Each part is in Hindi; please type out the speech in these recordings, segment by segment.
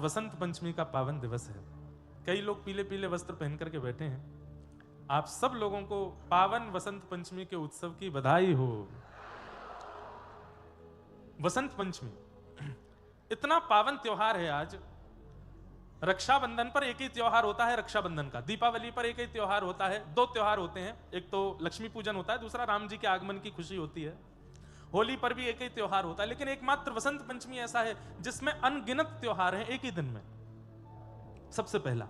वसंत पंचमी का पावन दिवस है। कई लोग पीले पीले वस्त्र पहन करके बैठे हैं। आप सब लोगों को पावन वसंत पंचमी के उत्सव की बधाई हो। वसंत पंचमी इतना पावन त्योहार है। आज रक्षाबंधन पर एक ही त्योहार होता है रक्षाबंधन का, दीपावली पर एक ही त्योहार होता है, दो त्योहार होते हैं, एक तो लक्ष्मी पूजन होता है, दूसरा राम जी के आगमन की खुशी होती है। होली पर भी एक ही त्योहार होता है, लेकिन एकमात्र वसंत पंचमी ऐसा है जिसमें अनगिनत त्योहार हैं एक ही दिन में। सबसे पहला,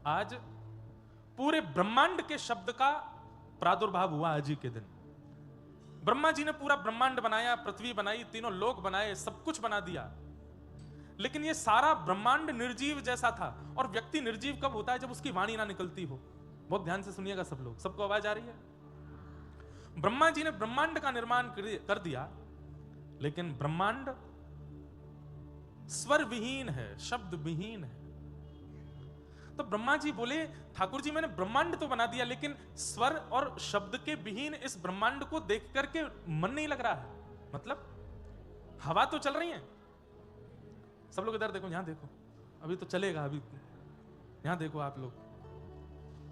आज पूरे ब्रह्मांड के शब्द का प्रादुर्भाव हुआ आज ही के दिन। ब्रह्मा जी ने पूरा ब्रह्मांड बनाया, पृथ्वी बनाई, तीनों लोक बनाए, सब कुछ बना दिया, लेकिन ये सारा ब्रह्मांड निर्जीव जैसा था। और व्यक्ति निर्जीव कब होता है? जब उसकी वाणी ना निकलती हो। बहुत ध्यान से सुनिएगा सब लोग, सबको आवाज आ रही है? ब्रह्मा जी ने ब्रह्मांड का निर्माण कर दिया, लेकिन ब्रह्मांड स्वर विहीन है, शब्द विहीन है। तो ब्रह्मा जी बोले, ठाकुर जी मैंने ब्रह्मांड तो बना दिया, लेकिन स्वर और शब्द के विहीन इस ब्रह्मांड को देख करके मन नहीं लग रहा है। मतलब हवा तो चल रही है, सब लोग इधर देखो, यहां देखो, अभी तो चलेगा, अभी यहां देखो आप लोग,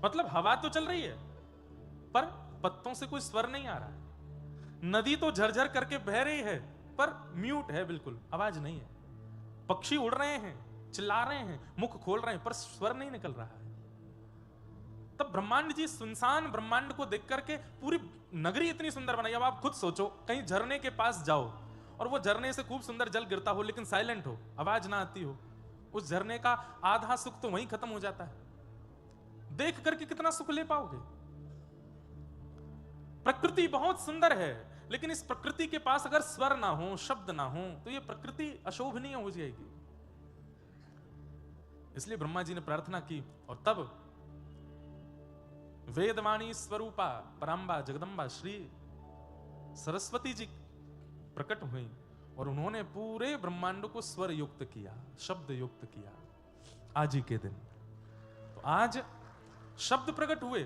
मतलब हवा तो चल रही है पर पत्तों से कोई स्वर नहीं आ रहा है। नदी तो झरझर करके बह रही है पर म्यूट है, बिल्कुल आवाज नहीं है। पक्षी उड़ रहे हैं, चिल्ला रहे हैं, मुख खोल रहे हैं, पर स्वर नहीं निकल रहा है। तब ब्रह्मांड जी सुनसान ब्रह्मांड को देख करके पूरी नगरी इतनी सुंदर बनाई। अब आप खुद सोचो, कहीं झरने के पास जाओ और वो झरने से खूब सुंदर जल गिरता हो, लेकिन साइलेंट हो, आवाज ना आती हो, उस झरने का आधा सुख तो वहीं खत्म हो जाता है। देख करके कितना सुख ले पाओगे? प्रकृति बहुत सुंदर है, लेकिन इस प्रकृति के पास अगर स्वर ना हो, शब्द ना हो, तो ये प्रकृति अशोभनीय हो जाएगी। इसलिए ब्रह्मा जी ने प्रार्थना की, और तब वेदवाणी स्वरूपा परांबा जगदंबा श्री सरस्वती जी प्रकट हुई और उन्होंने पूरे ब्रह्मांड को स्वर युक्त किया, शब्द युक्त किया आज ही के दिन। तो आज शब्द प्रकट हुए,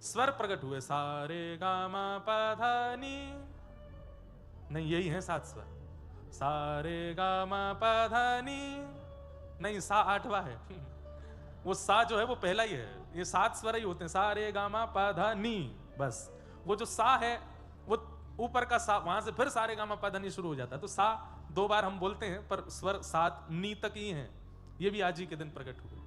स्वर प्रकट हुए, सारे गामा पधा नी, नहीं यही है 7 स्वर, सारे गामा पधा नी, नहीं सा 8वां है, वो सा जो है वो पहला ही है, ये 7 स्वर ही होते हैं, सारे गामा पधा नी, बस वो जो सा है वो ऊपर का सा, वहां से फिर सारे गामा पधा नी शुरू हो जाता है। तो सा 2 बार हम बोलते हैं, पर स्वर 7 नी तक ही है। ये भी आज ही के दिन प्रकट हुए।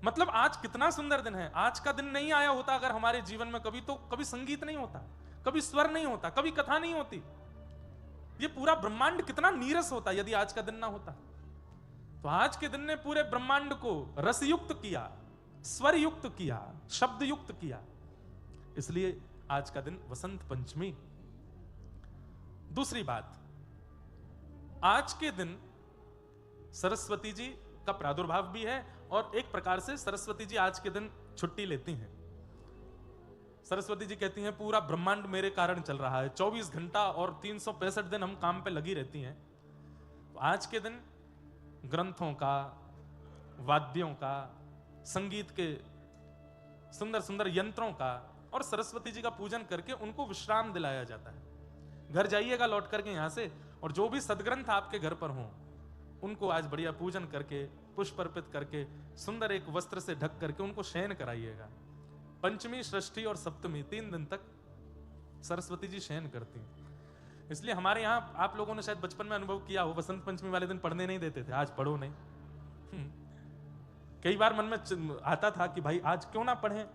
मतलब आज कितना सुंदर दिन है। आज का दिन नहीं आया होता अगर हमारे जीवन में कभी, तो कभी संगीत नहीं होता, कभी स्वर नहीं होता, कभी कथा नहीं होती, ये पूरा ब्रह्मांड कितना नीरस होता यदि आज का दिन ना होता। तो आज के दिन ने पूरे ब्रह्मांड को रसयुक्त किया, स्वर युक्त किया, शब्द युक्त किया, इसलिए आज का दिन वसंत पंचमी। दूसरी बात, आज के दिन सरस्वती जी का प्रादुर्भाव भी है, और एक प्रकार से सरस्वती जी आज के दिन छुट्टी लेती हैं। सरस्वती जी कहती हैं पूरा ब्रह्मांड मेरे कारण चल रहा है, 24 घंटा और 365 दिन हम काम पे लगी रहती हैं। तो आज के दिन ग्रंथों का, वाद्यों का, संगीत के सुंदर सुंदर यंत्रों का और सरस्वती जी का पूजन करके उनको विश्राम दिलाया जाता है। घर जाइएगा लौट करके यहां से, और जो भी सदग्रंथ आपके घर पर हों उनको आज बढ़िया पूजन करके, पुष्प अर्पित करके, सुंदर एक वस्त्र से ढक करके उनको शयन कराइएगा। पंचमी, षष्ठी और सप्तमी 3 दिन तक सरस्वती जी शयन करती हैं। इसलिए हमारे यहाँ आप लोगों ने शायद बचपन में अनुभव किया हो, वसंत पंचमी वाले दिन पढ़ने नहीं देते थे, आज पढ़ो नहीं। कई बार मन में आता था कि भाई आज क्यों ना पढ़ें।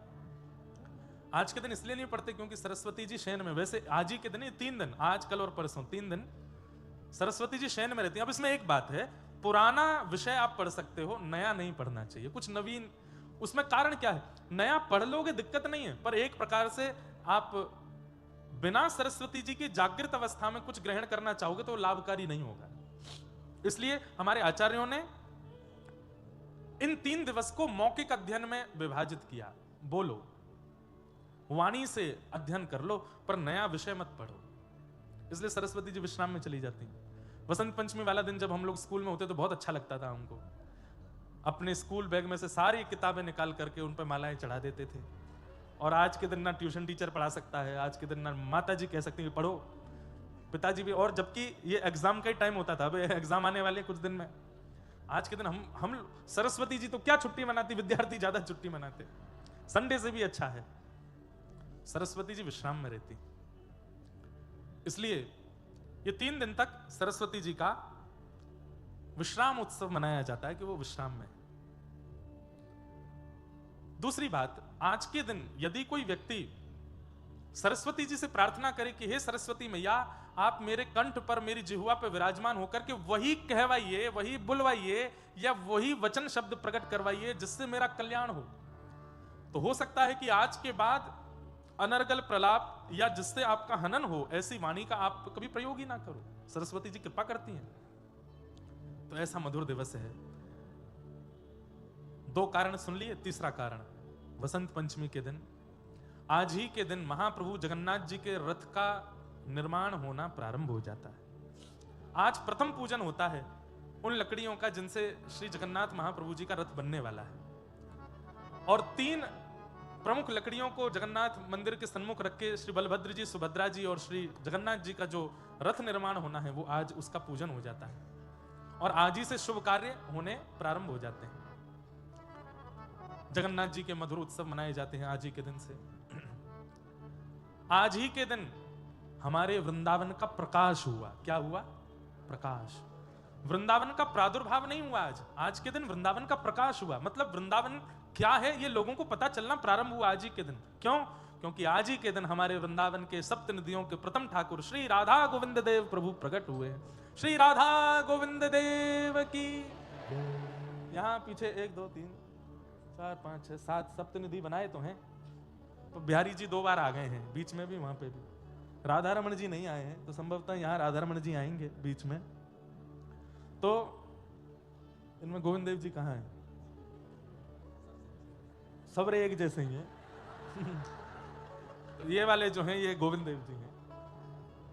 आज के दिन इसलिए नहीं पढ़ते क्योंकि सरस्वती जी शयन में, वैसे आज ही के दिन 3 दिन, आज कल और परसों 3 दिन सरस्वती जी शयन में रहती हैं। अब इसमें एक बात है, पुराना विषय आप पढ़ सकते हो, नया नहीं पढ़ना चाहिए, कुछ नवीन। उसमें कारण क्या है? नया पढ़ लोगे दिक्कत नहीं है, पर एक प्रकार से आप बिना सरस्वती जी की जागृत अवस्था में कुछ ग्रहण करना चाहोगे तो लाभकारी नहीं होगा। इसलिए हमारे आचार्यों ने इन 3 दिवस को मौखिक अध्ययन में विभाजित किया। बोलो, वाणी से अध्ययन कर लो, पर नया विषय मत पढ़ो। इसलिए सरस्वती जी विश्राम में चली जाती हैं। वसंत पंचमी वाला दिन जब हम लोग स्कूल में होते तो बहुत अच्छा लगता था हमको। अपने स्कूल बैग में से सारी किताबें निकाल करके उन पर मालाएं चढ़ा देते थे। और आज के दिन ना ट्यूशन टीचर पढ़ा सकता है, आज के दिन ना माता जी कह सकती है पढ़ो, पिताजी भी। और जबकि ये एग्जाम का ही टाइम होता था, अब एग्जाम आने वाले कुछ दिन में, आज के दिन हम सरस्वती जी तो क्या छुट्टी मनाती, विद्यार्थी ज्यादा छुट्टी मनाते, संडे से भी अच्छा है। सरस्वती जी विश्राम में रहती, इसलिए ये 3 दिन तक सरस्वती जी का विश्राम उत्सव मनाया जाता है कि वो विश्राम में। दूसरी बात, आज के दिन यदि कोई व्यक्ति सरस्वती जी से प्रार्थना करे कि हे सरस्वती मैया, आप मेरे कंठ पर, मेरी जिह्वा पर विराजमान होकर के वही कहवाइए, वही बुलवाइए या वही वचन शब्द प्रकट करवाइए जिससे मेरा कल्याण हो, तो हो सकता है कि आज के बाद अनर्गल प्रलाप या जिससे आपका हनन हो, ऐसी वाणी का आप कभी प्रयोग ही ना करो। सरस्वती जी कृपा करती हैं। तो ऐसा मधुर दिवस है। 2 कारण सुन लिए। तीसरा कारण, वसंत पंचमी के दिन, आज ही के दिन महाप्रभु जगन्नाथ जी के रथ का निर्माण होना प्रारंभ हो जाता है। आज प्रथम पूजन होता है उन लकड़ियों का जिनसे श्री जगन्नाथ महाप्रभु जी का रथ बनने वाला है। और 3 प्रमुख लकड़ियों को जगन्नाथ मंदिर के सम्मुख रख के श्री बलभद्र जी, सुभद्रा जी और श्री जगन्नाथ जी का जो रथ निर्माण होना है, वो आज उसका पूजन हो जाता है और आज ही से शुभ कार्य होने प्रारंभ हो जाते हैं। जगन्नाथ जी के मधुर उत्सव मनाए जाते हैं आज ही के दिन से। आज ही के दिन हमारे वृंदावन का प्रकाश हुआ। क्या हुआ? प्रकाश। वृंदावन का प्रादुर्भाव नहीं हुआ आज के दिन वृंदावन का प्रकाश हुआ। मतलब वृंदावन क्या है ये लोगों को पता चलना प्रारंभ हुआ आज ही के दिन। क्यों? क्योंकि आज ही के दिन हमारे वृंदावन के सप्त नदियों के प्रथम ठाकुर श्री राधा गोविंद देव प्रभु प्रकट हुए। श्री राधा गोविंद देव की। यहाँ पीछे 1 2 3 4 5 6 7 सप्त नदी बनाए तो हैं, तो बिहारी जी 2 बार आ गए हैं, बीच में भी वहां पे भी राधा रमण जी नहीं आए हैं, तो संभवतः यहाँ राधा रमण जी आएंगे बीच में। तो इनमें गोविंद देव जी कहाँ हैं? सब एक जैसे ही हैं। ये वाले जो हैं ये गोविंद देव जी हैं।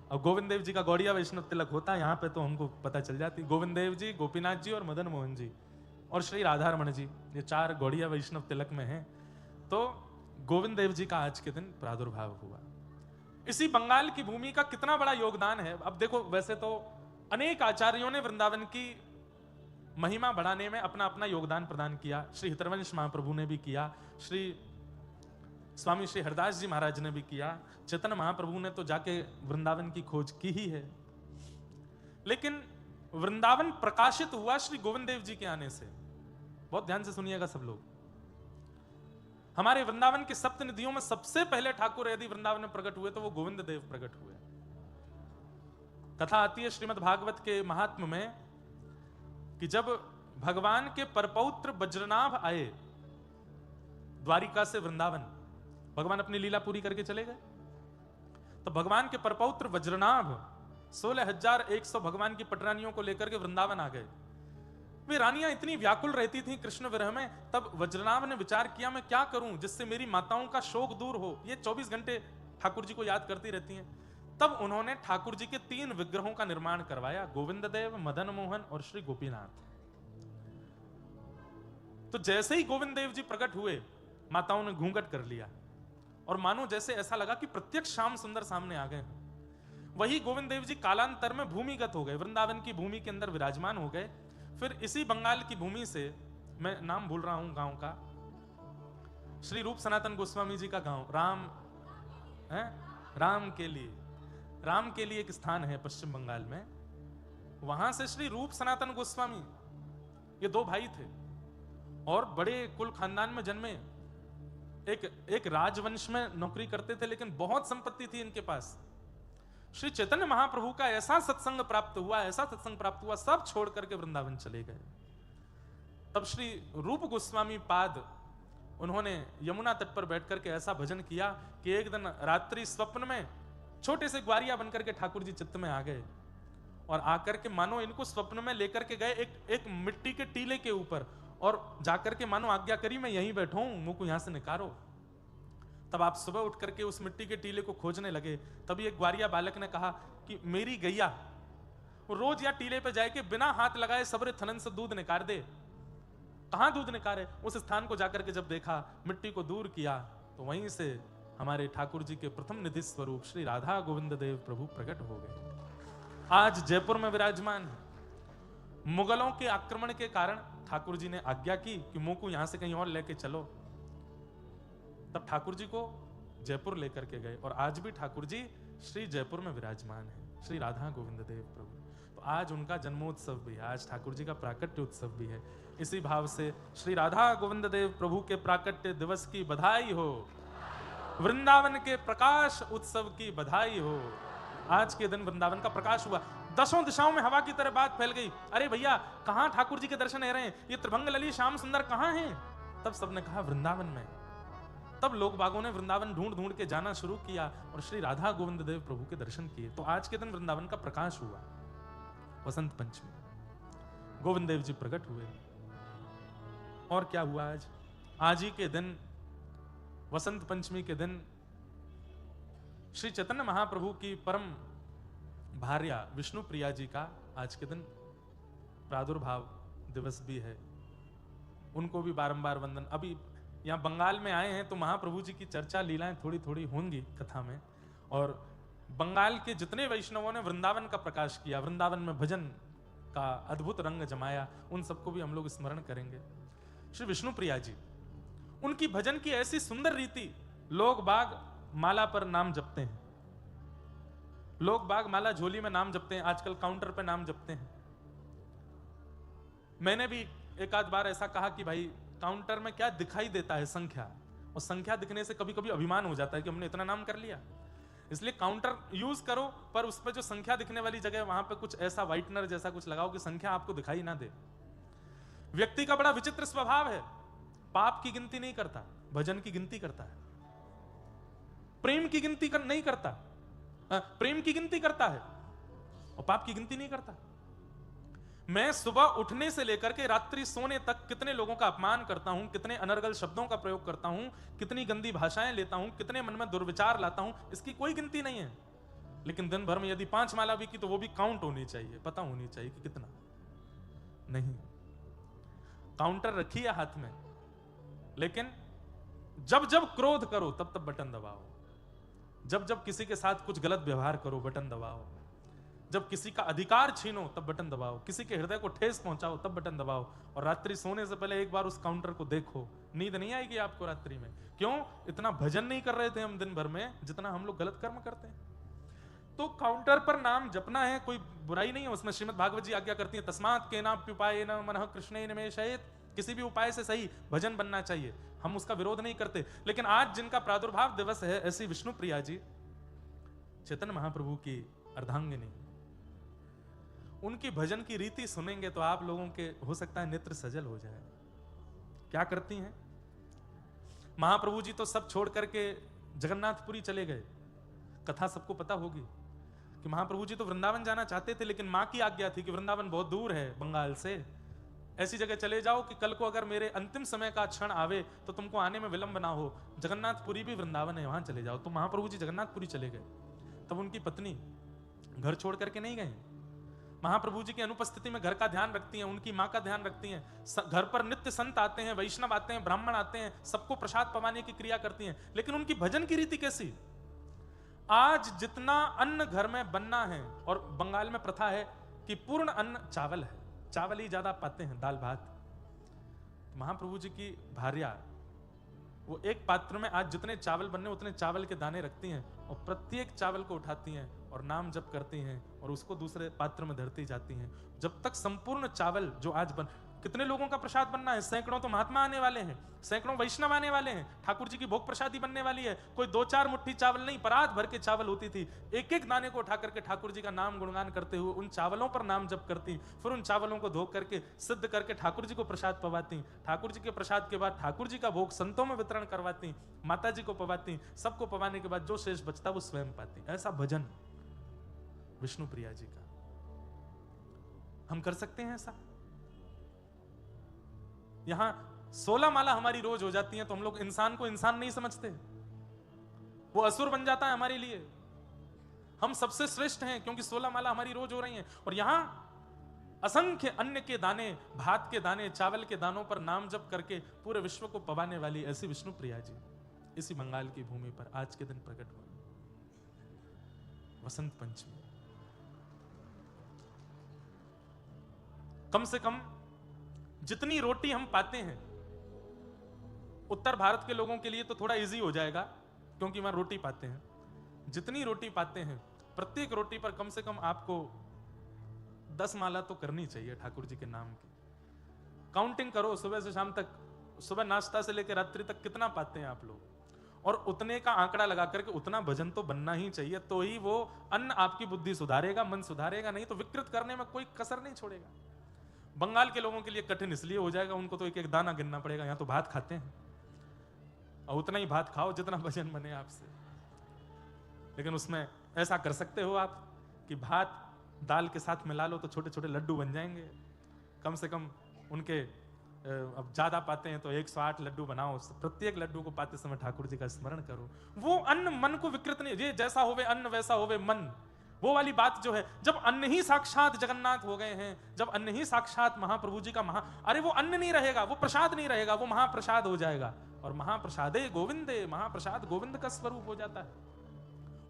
और गोविंद देव जी का गौड़िया वैष्णव तिलक होता है यहाँ पे, तो हमको पता चल जाती। गोविंद देव जी, गोपीनाथ जी और मदन मोहन जी और श्री राधा रमण जी, ये 4 गौड़िया वैष्णव तिलक में हैं। तो गोविंद देव जी का आज के दिन प्रादुर्भाव हुआ। इसी बंगाल की भूमि का कितना बड़ा योगदान है। अब देखो, वैसे तो अनेक आचार्यों ने वृंदावन की महिमा बढ़ाने में अपना अपना योगदान प्रदान किया। श्री हितरवंश महाप्रभु ने भी किया, श्री स्वामी श्री हरदास जी महाराज ने भी किया, चेतन महाप्रभु ने तो जाके वृंदावन की खोज की ही है। लेकिन वृंदावन प्रकाशित हुआ श्री गोविंद देव जी के आने से। बहुत ध्यान से सुनिएगा सब लोग। हमारे वृंदावन के सप्त नदियों में सबसे पहले ठाकुर यदि वृंदावन में प्रकट हुए तो वो गोविंद देव प्रकट हुए। कथा आती है श्रीमद् भागवत के महात्म्य में कि जब भगवान के परपौत्र वज्रनाभ आए द्वारिका से वृंदावन, भगवान अपनी लीला पूरी करके चले गए, तो भगवान के परपौत्र वज्रनाभ 16,100 भगवान की पटरानियों को लेकर के वृंदावन आ गए। वे रानियां इतनी व्याकुल रहती थीं कृष्ण विरह में। तब वज्रनाभ ने विचार किया, मैं क्या करूं जिससे मेरी माताओं का शोक दूर हो। ये 24 घंटे ठाकुर जी को याद करती रहती हैं। तब उन्होंने ठाकुर जी के 3 विग्रहों का निर्माण करवाया, गोविंद देव, मदन मोहन और श्री गोपीनाथ। तो जैसे ही गोविंद देव जी प्रकट हुए, माताओं ने घूंघट कर लिया और मानो जैसे ऐसा लगा कि प्रत्यक्ष श्याम सुंदर सामने आ गए। वही गोविंद देव जी कालांतर में भूमिगत हो गए, वृंदावन की भूमि के अंदर विराजमान हो गए। फिर इसी बंगाल की भूमि से, मैं नाम भूल रहा हूं गांव का, श्री रूप सनातन गोस्वामी जी का गांव राम के लिए एक स्थान है पश्चिम बंगाल में। वहां से श्री रूप सनातन गोस्वामी, ये 2 भाई थे और बड़े कुल खानदान में जन्मे। एक राजवंश में नौकरी करते थे, लेकिन बहुत संपत्ति थी इनके पास। श्री चैतन्य महाप्रभु का ऐसा सत्संग प्राप्त हुआ, सब छोड़ करके वृंदावन चले गए। तब श्री रूप गोस्वामी पाद, उन्होंने यमुना तट पर बैठ करके ऐसा भजन किया कि एक दिन रात्रि स्वप्न में छोटे से ग्वारिया बनकर के ठाकुर जी चित्त में आ गए और आकर के मानो इनको स्वप्न में लेकर के गए एक मिट्टी के टीले के ऊपर, और जाकर के मानो आज्ञा करी, मैं यहीं बैठा हूं, मुंह को यहां से निकारो। तब आप सुबह उठ करके उस मिट्टी के टीले को खोजने लगे। तभी एक ग्वारिया बालक ने कहा कि मेरी गैया रोज या टीले पे जाके बिना हाथ लगाए सबरे थनन से दूध निकाल दे। कहां दूध निकाले? उस स्थान को जाकर के जब देखा, मिट्टी को दूर किया, तो वहीं से हमारे ठाकुर जी के प्रथम निधि स्वरूप श्री राधा गोविंद देव प्रभु प्रकट हो गए। आज जयपुर में विराजमान है। मुगलों के आक्रमण के कारण ठाकुर जी ने आज्ञा की कि मोकू यहां से कहीं और लेके चलो। तब ठाकुर जी को जयपुर लेकर के गए और आज भी ठाकुर जी श्री जयपुर में विराजमान है, श्री राधा गोविंद देव प्रभु। तो आज उनका जन्मोत्सव भी है, आज ठाकुर जी का प्राकट्य उत्सव भी है। इसी भाव से श्री राधा गोविंद देव प्रभु के प्राकट्य दिवस की बधाई हो, वृंदावन के प्रकाश उत्सव की बधाई हो। आज के दिन वृंदावन का प्रकाश हुआ, दसों दिशाओं में हवा की तरह बात फैल गई, अरे भैया कहां ठाकुर जी के दर्शन हो रहे हैं, ये त्रिभंग ललित श्याम सुंदर कहां हैं? तब सबने कहा वृंदावन में। तब लोग बागों ने वृंदावन ढूंढ ढूंढ के जाना शुरू किया और श्री राधा गोविंद देव प्रभु के दर्शन किए। तो आज के दिन वृंदावन का प्रकाश हुआ। वसंत पंचमी, गोविंद देव जी प्रकट हुए। और क्या हुआ आज? आज ही के दिन, वसंत पंचमी के दिन, श्री चैतन्य महाप्रभु की परम भार्या विष्णु प्रिया जी का आज के दिन प्रादुर्भाव दिवस भी है। उनको भी बारंबार वंदन। अभी यहाँ बंगाल में आए हैं तो महाप्रभु जी की चर्चा लीलाएं थोड़ी थोड़ी होंगी कथा में। और बंगाल के जितने वैष्णवों ने वृंदावन का प्रकाश किया, वृंदावन में भजन का अद्भुत रंग जमाया, उन सबको भी हम लोग स्मरण करेंगे। श्री विष्णु प्रिया जी, उनकी भजन की ऐसी सुंदर रीति, लोग बाग माला पर नाम जपते हैं, लोग बाग माला झोली में नाम जपते हैं, आजकल काउंटर पे नाम जपते हैं। मैंने भी एक आध बार ऐसा कहा कि भाई काउंटर में क्या दिखाई देता है? संख्या। और संख्या दिखने से कभी कभी अभिमान हो जाता है कि हमने इतना नाम कर लिया। इसलिए काउंटर यूज करो, पर उस पर जो संख्या दिखने वाली जगह वहां पे कुछ ऐसा व्हाइटनर जैसा कुछ लगाओ कि संख्या आपको दिखाई ना दे। व्यक्ति का बड़ा विचित्र स्वभाव है, पाप की गिनती नहीं करता, भजन की गिनती करता है। प्रेम की गिनती नहीं करता, प्रेम की गिनती करता है और पाप की गिनती नहीं करता। मैं सुबह उठने से लेकर के रात्रि सोने तक कितने लोगों का अपमान करता हूं, कितने अनर्गल शब्दों का प्रयोग करता हूं, कितनी गंदी भाषाएं लेता हूं, कितने मन में दुर्विचार लाता हूं, इसकी कोई गिनती नहीं है। लेकिन दिन भर में यदि 5 माला भी की तो वो भी काउंट होनी चाहिए, पता होनी चाहिए कि कितना। नहीं, काउंटर रखी है हाथ में, लेकिन जब जब क्रोध करो तब तब बटन दबाओ, जब जब किसी के साथ कुछ गलत व्यवहार करो बटन दबाओ, जब किसी का अधिकार छीनो तब बटन दबाओ, किसी के हृदय को ठेस पहुंचाओ तब बटन दबाओ। और रात्रि सोने से पहले एक बार उस काउंटर को देखो, नींद नहीं आएगी आपको रात्रि में। क्यों? इतना भजन नहीं कर रहे थे हम दिन भर में जितना हम लोग गलत कर्म करते हैं। तो काउंटर पर नाम जपना है, कोई बुराई नहीं है उसमें। श्रीमद् भागवत जी आज्ञा करती है, तस्मात् केनाप्युपायेन मनः कृष्णे निमेशयेत्। किसी भी उपाय से सही भजन बनना चाहिए, हम उसका विरोध नहीं करते। लेकिन आज जिनका प्रादुर्भाव दिवस है, ऐसी विष्णु प्रिया जी, चैतन्य महाप्रभु की अर्धांगिनी, उनकी भजन की रीति सुनेंगे तो आप लोगों के हो सकता है नेत्र सजल हो जाए। क्या करती हैं महाप्रभु जी? तो सब छोड़ करके जगन्नाथपुरी चले गए। कथा सबको पता होगी कि महाप्रभु जी तो वृंदावन जाना चाहते थे, लेकिन मां की आज्ञा थी कि वृंदावन बहुत दूर है बंगाल से, ऐसी जगह चले जाओ कि कल को अगर मेरे अंतिम समय का क्षण आवे तो तुमको आने में विलंब ना हो। जगन्नाथपुरी भी वृंदावन है, वहां चले जाओ। तो महाप्रभु जी जगन्नाथपुरी चले गए। तब उनकी पत्नी घर छोड़ करके नहीं गई, महाप्रभु जी की अनुपस्थिति में घर का ध्यान रखती हैं, उनकी मां का ध्यान रखती हैं। घर पर नित्य संत आते हैं, वैष्णव आते हैं, ब्राह्मण आते हैं, सबको प्रसाद पवाने की क्रिया करती हैं। लेकिन उनकी भजन की रीति कैसी? आज जितना अन्न घर में बनना है, और बंगाल में प्रथा है कि पूर्ण अन्न चावल है, चावल ही ज्यादा पाते हैं, दाल भात। महाप्रभु जी की भार्या वो एक पात्र में आज जितने चावल बनने उतने चावल के दाने रखती हैं और प्रत्येक चावल को उठाती हैं और नाम जप करती हैं और उसको दूसरे पात्र में धरती जाती हैं, जब तक संपूर्ण चावल जो आज बन। कितने लोगों का प्रसाद बनना है? सैकड़ों तो महात्मा आने वाले हैं, सैकड़ों वैष्णव आने वाले हैं, ठाकुर जी की भोग प्रसादी बनने वाली है। कोई 2-4 मुट्ठी चावल नहीं, परात भर के चावल होती थी। एक एक दाने को उठा करके ठाकुर जी का नाम गुणगान करते हुए उन चावलों पर नाम जप करती, फिर उन चावलों को धो करके सिद्ध करके ठाकुर जी को प्रसाद पवाती। ठाकुर जी के प्रसाद के बाद ठाकुर जी का भोग संतों में वितरण करवाती, माता जी को पवाती, सबको पवाने के बाद जो शेष बचता वो स्वयं पाती। ऐसा भजन विष्णु प्रिया जी का। हम कर सकते हैं ऐसा? यहां 16 माला हमारी रोज हो जाती है तो हम लोग इंसान को इंसान नहीं समझते, वो असुर बन जाता है हमारे लिए। हम सबसे श्रेष्ठ हैं क्योंकि 16 माला हमारी रोज हो रही हैं। और यहां असंख्य अन्न के दाने, भात के दाने, चावल के दानों पर नाम जप करके पूरे विश्व को पवाने वाली ऐसी विष्णु प्रिया जी इसी बंगाल की भूमि पर आज के दिन प्रकट हुई। वसंत पंचमी, कम से कम जितनी रोटी हम पाते हैं, उत्तर भारत के लोगों के लिए तो थोड़ा इजी हो जाएगा क्योंकि वहां रोटी पाते हैं, जितनी रोटी पाते हैं प्रत्येक रोटी पर कम से कम आपको 10 माला तो करनी चाहिए ठाकुर जी के नाम की। काउंटिंग करो सुबह से शाम तक, सुबह नाश्ता से लेकर रात्रि तक कितना पाते हैं आप लोग, और उतने का आंकड़ा लगा करके उतना भजन तो बनना ही चाहिए, तो ही वो अन्न आपकी बुद्धि सुधारेगा, मन सुधारेगा, नहीं तो विकृत करने में कोई कसर नहीं छोड़ेगा। बंगाल के लोगों के लिए कठिन इसलिए हो जाएगा, उनको तो एक एक दाना गिनना पड़ेगा, यहाँ तो भात खाते हैं और उतना ही भात खाओ जितना भजन बने आपसे। लेकिन उसमें ऐसा कर सकते हो आप कि भात दाल के साथ मिला लो तो छोटे छोटे लड्डू बन जाएंगे, कम से कम उनके अब ज्यादा पाते हैं तो 108 लड्डू बनाओ, प्रत्येक लड्डू को पाते समय ठाकुर जी का स्मरण करो। वो अन्न मन को विकृत नहीं, ये जैसा होवे अन्न वैसा होवे मन, वो वाली बात जो है, जब अन्न ही साक्षात जगन्नाथ हो गए हैं, जब अन्न ही साक्षात महाप्रभु जी का अरे वो अन्न नहीं रहेगा, वो प्रसाद नहीं रहेगा, वो महाप्रसाद हो जाएगा, और महाप्रसादे गोविंदे, महाप्रसाद गोविंद का स्वरूप हो जाता है।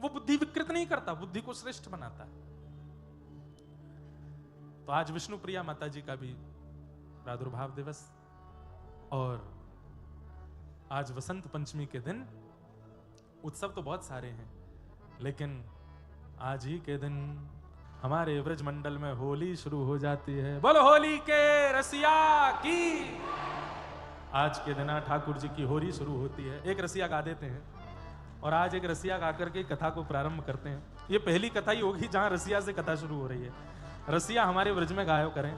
वो बुद्धि विकृत नहीं करता, बुद्धि को श्रेष्ठ बनाता है। तो आज विष्णु प्रिया माता जी का भी प्रादुर्भाव दिवस, और आज वसंत पंचमी के दिन उत्सव तो बहुत सारे हैं, लेकिन आज ही के दिन हमारे ब्रज मंडल में होली शुरू हो जाती है। बोलो होली के रसिया की। आज के दिन ठाकुर जी की होली शुरू होती है। एक रसिया गा देते हैं, और आज एक रसिया गा करके कथा को प्रारंभ करते हैं। ये पहली कथा ही होगी जहां रसिया से कथा शुरू हो रही है। रसिया हमारे ब्रज में गायो करें।